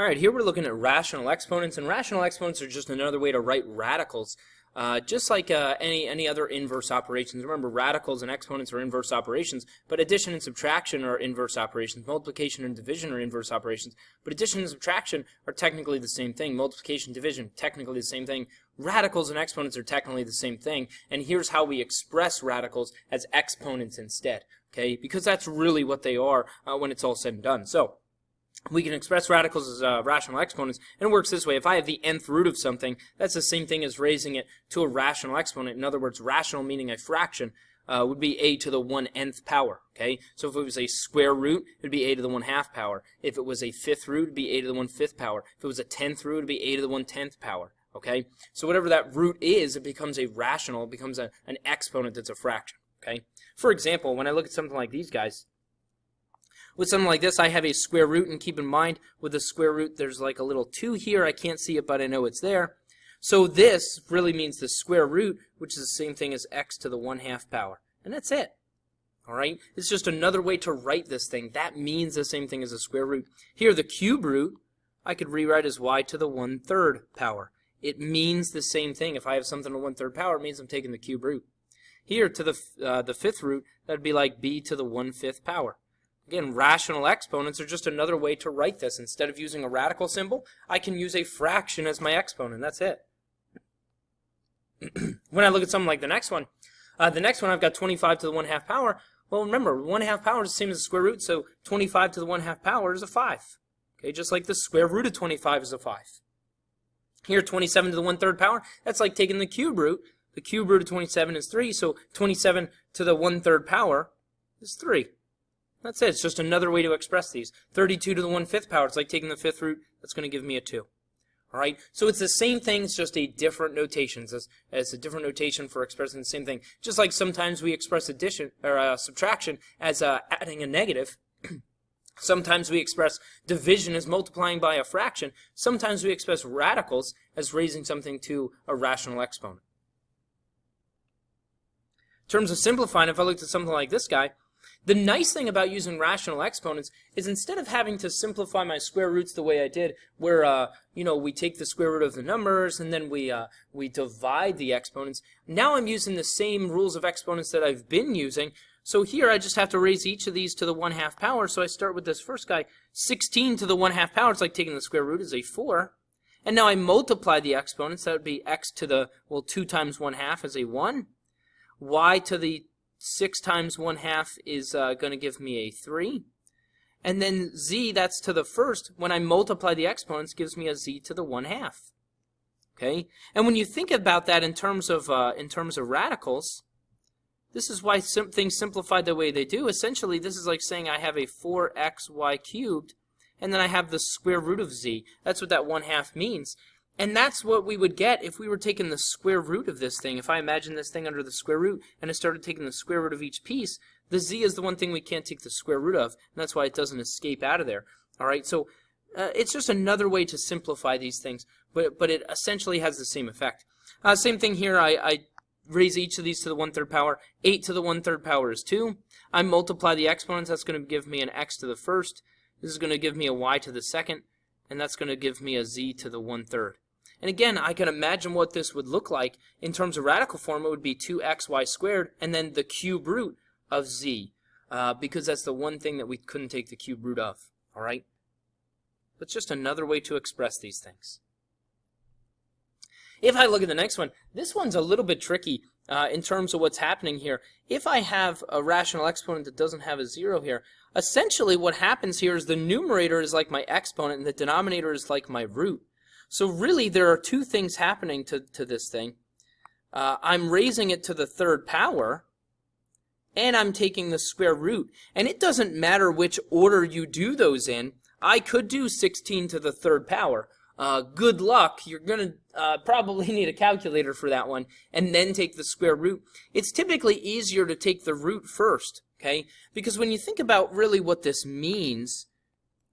All right, here we're looking at rational exponents, and rational exponents are just another way to write radicals, just like any other inverse operations. Remember, radicals and exponents are inverse operations, but addition and subtraction are inverse operations. Multiplication and division are inverse operations, but addition and subtraction are technically the same thing. Multiplication, division, technically the same thing. Radicals and exponents are technically the same thing, and here's how we express radicals as exponents instead, okay? Because that's really what they are when it's all said and done. So we can express radicals as rational exponents, and it works this way. If I have the nth root of something, that's the same thing as raising it to a rational exponent. In other words, rational meaning a fraction would be a to the 1/nth power, okay? So if it was a square root, it would be a to the 1/2 power. If it was a fifth root, it would be a to the 1/5 power. If it was a 10th root, it would be a to the 1/10th power, okay? So whatever that root is, it becomes a rational, it becomes an exponent that's a fraction, okay? For example, when I look at something like these guys, with something like this, I have a square root, and keep in mind, with the square root, there's like a little 2 here. I can't see it, but I know it's there. So this really means the square root, which is the same thing as x to the 1/2 power. And that's it. All right? It's just another way to write this thing. That means the same thing as a square root. Here, the cube root, I could rewrite as y to the 1/3 power. It means the same thing. If I have something to 1/3 power, it means I'm taking the cube root. Here, to the fifth root, that would be like b to the 1/5 power. Again, rational exponents are just another way to write this. Instead of using a radical symbol, I can use a fraction as my exponent. That's it. When I look at something like the next one, I've got 25 to the 1/2 power. Well, remember, 1/2 power is the same as the square root, so 25 to the 1/2 power is a 5. Okay, just like the square root of 25 is a 5. Here, 27 to the 1/3 power, that's like taking the cube root. The cube root of 27 is 3, so 27 to the 1/3 power is 3. That's it. It's just another way to express these. 32 to the 1/5 power. It's like taking the fifth root. That's going to give me a 2. All right? So it's the same thing. It's just a different notation. It's a different notation for expressing the same thing. Just like sometimes we express addition or subtraction as adding a negative. Sometimes we express division as multiplying by a fraction. Sometimes we express radicals as raising something to a rational exponent. In terms of simplifying, if I looked at something like this guy, the nice thing about using rational exponents is instead of having to simplify my square roots the way I did, where we take the square root of the numbers and then we divide the exponents, now I'm using the same rules of exponents that I've been using. So here I just have to raise each of these to the 1/2 power. So I start with this first guy, 16 to the 1/2 power. It's like taking the square root is a 4. And now I multiply the exponents. That would be x to the, 2 times 1/2 is a 1. Y to the 6 times 1/2 is going to give me a 3. And then z, that's to the first, when I multiply the exponents, gives me a z to the 1/2. Okay? And when you think about that in terms of radicals, this is why things simplify the way they do. Essentially, this is like saying I have a 4xy cubed, and then I have the square root of z. That's what that 1/2 means. And that's what we would get if we were taking the square root of this thing. If I imagine this thing under the square root and I started taking the square root of each piece, the z is the one thing we can't take the square root of, and that's why it doesn't escape out of there. All right, so it's just another way to simplify these things, but it essentially has the same effect. Same thing here. I raise each of these to the 1/3 power. 8 to the 1/3 power is 2. I multiply the exponents. That's going to give me an x to the first. This is going to give me a y to the second, and that's going to give me a z to the 1/3. And again, I can imagine what this would look like. In terms of radical form, it would be 2xy squared and then the cube root of z, because that's the one thing that we couldn't take the cube root of. All right? But just another way to express these things. If I look at the next one, this one's a little bit tricky in terms of what's happening here. If I have a rational exponent that doesn't have a 0 here, essentially what happens here is the numerator is like my exponent and the denominator is like my root. So really, there are two things happening to this thing. I'm raising it to the 3rd power, and I'm taking the square root. And it doesn't matter which order you do those in. I could do 16 to the 3rd power. Good luck. You're going to probably need a calculator for that one, and then take the square root. It's typically easier to take the root first, okay? Because when you think about really what this means,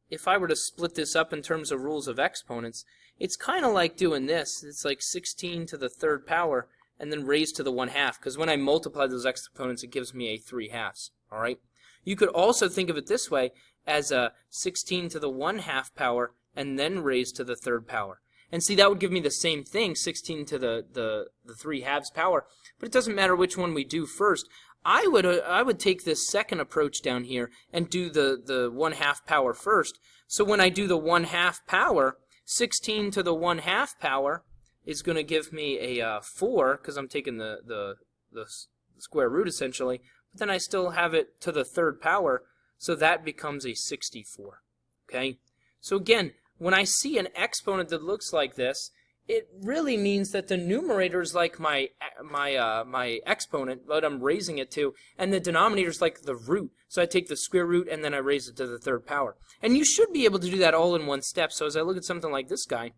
if I were to split this up in terms of rules of exponents, it's kind of like doing this. It's like 16 to the 3rd power and then raised to the 1/2, because when I multiply those exponents, it gives me a 3/2. All right? You could also think of it this way as 16 to the 1/2 power and then raised to the third power. And see, that would give me the same thing, 16 to the 3/2 power, but it doesn't matter which one we do first. I would take this second approach down here and do the 1/2 power first. So when I do the 1/2 power, 16 to the 1/2 power is going to give me a 4, because I'm taking the square root essentially, but then I still have it to the third power, so that becomes a 64. Okay? So again, when I see an exponent that looks like this, it really means that the numerator is like my exponent, what I'm raising it to, and the denominator is like the root. So I take the square root and then I raise it to the third power. And you should be able to do that all in one step. So as I look at something like this guy,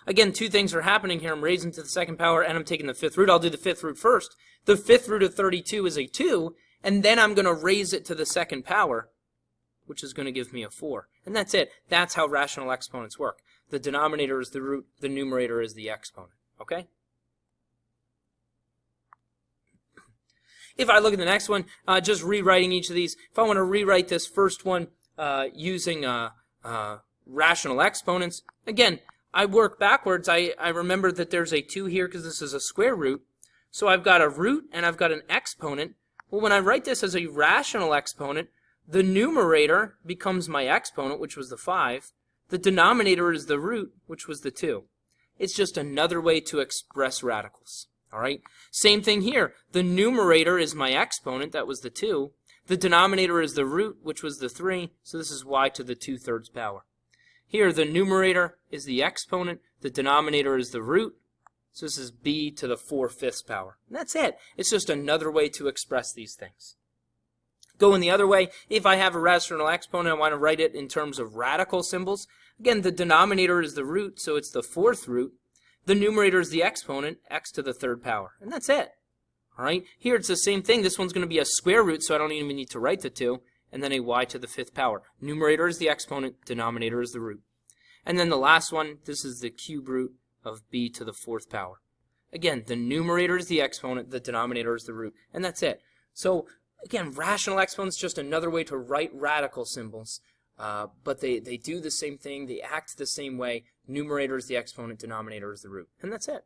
again, two things are happening here. I'm raising to the second power and I'm taking the fifth root. I'll do the fifth root first. The fifth root of 32 is a 2, and then I'm going to raise it to the second power, which is going to give me a 4. And that's it. That's how rational exponents work. The denominator is the root, the numerator is the exponent. Okay? If I look at the next one, just rewriting each of these, if I want to rewrite this first one using rational exponents, again, I work backwards. I remember that there's a 2 here because this is a square root. So I've got a root and I've got an exponent. Well, when I write this as a rational exponent, the numerator becomes my exponent, which was the 5. The denominator is the root, which was the 2. It's just another way to express radicals. All right? Same thing here. The numerator is my exponent, that was the 2. The denominator is the root, which was the 3. So this is y to the 2/3 power. Here, the numerator is the exponent. The denominator is the root. So this is b to the 4/5 power. And that's it. It's just another way to express these things. Going the other way, if I have a rational exponent, I want to write it in terms of radical symbols. Again, the denominator is the root, so it's the 4th root. The numerator is the exponent, x to the 3rd power. And that's it. All right? Here it's the same thing. This one's going to be a square root, so I don't even need to write the 2. And then a y to the 5th power. Numerator is the exponent, denominator is the root. And then the last one, this is the cube root of b to the 4th power. Again, the numerator is the exponent, the denominator is the root. And that's it. So again, rational exponents, just another way to write radical symbols, but they do the same thing, they act the same way. Numerator is the exponent, denominator is the root, and that's it.